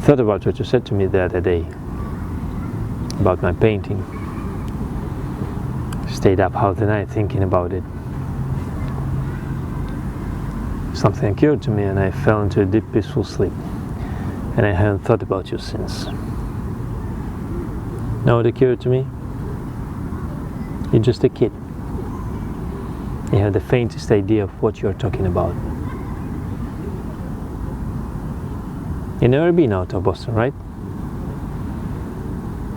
thought about what you said to me the other day about my painting. Stayed up half the night thinking about it. Something occurred to me and I fell into a deep peaceful sleep, and I haven't thought about you since. Now it occurred to me, you're just a kid. You have the faintest idea of what you're talking about. You've never been out of Boston, right?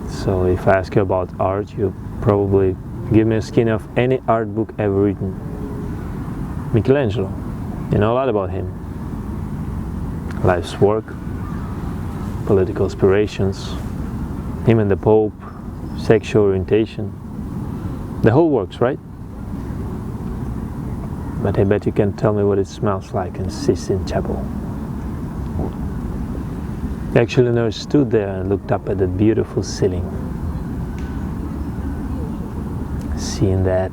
So if I ask you about art, you probably give me a skin of any art book ever written. Michelangelo, you know a lot about him. Life's work, political aspirations, him and the Pope, sexual orientation, the whole works, right? But I bet you can tell me what it smells like in Sistine Chapel. I actually never stood there and looked up at that beautiful ceiling. Seeing that.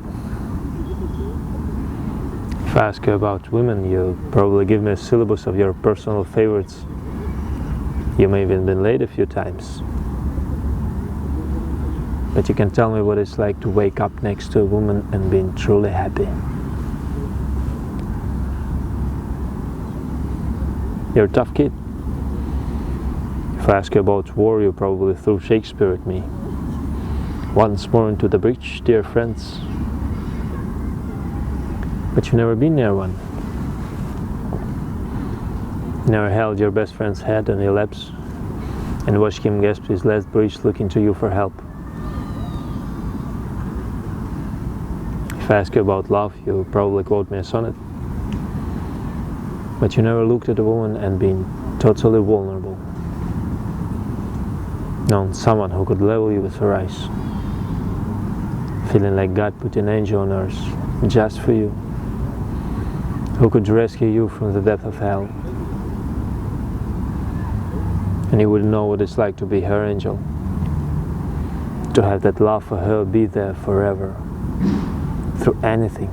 If I ask you about women, you'll probably give me a syllabus of your personal favorites. You may have even been late a few times. But you can tell me what it's like to wake up next to a woman and being truly happy. You're a tough kid. If I ask you about war, you probably threw Shakespeare at me. Once more into the breach, dear friends. But you've never been near one. You never held your best friend's head on your laps and watched him gasp his last breath looking to you for help. If I ask you about love, you probably quote me a sonnet. But you never looked at a woman and been totally vulnerable. Known someone who could level you with her eyes. Feeling like God put an angel on earth just for you. Who could rescue you from the depth of hell. And you wouldn't know what it's like to be her angel. To have that love for her be there forever. Through anything.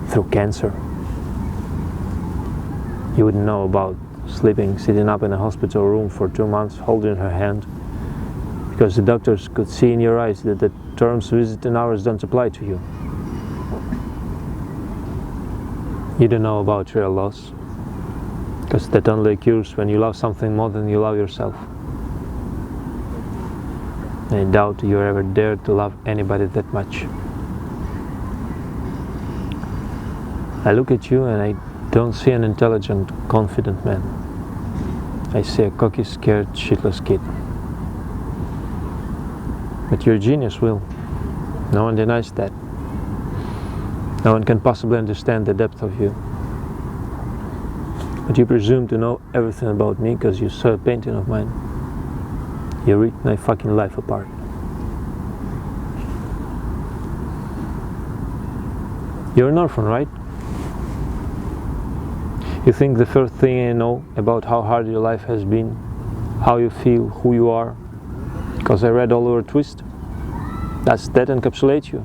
Through cancer. You wouldn't know about sitting up in a hospital room for 2 months holding her hand because the doctors could see in your eyes that the terms visit and hours don't apply to you. You don't know about real loss because that only occurs when you love something more than you love yourself. I doubt you ever dared to love anybody that much. I look at you and I don't see an intelligent, confident man. I see a cocky, scared, shitless kid. But you're a genius, Will. No one denies that. No one can possibly understand the depth of you. But you presume to know everything about me because you saw a painting of mine. You ripped my fucking life apart. You're an orphan, right? You think the first thing I know about how hard your life has been, how you feel, who you are, because I read all over Twist? That encapsulates you.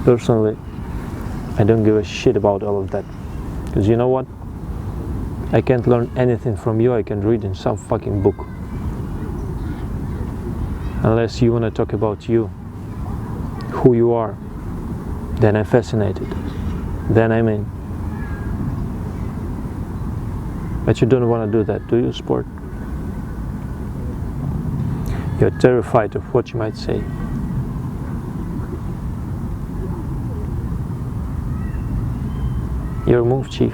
Personally, I don't give a shit about all of that. Because you know what? I can't learn anything from you I can read in some fucking book. Unless you want to talk about you, who you are, then I'm fascinated. Then I'm in. But you don't want to do that, do you, sport? You're terrified of what you might say. Your move, Chief.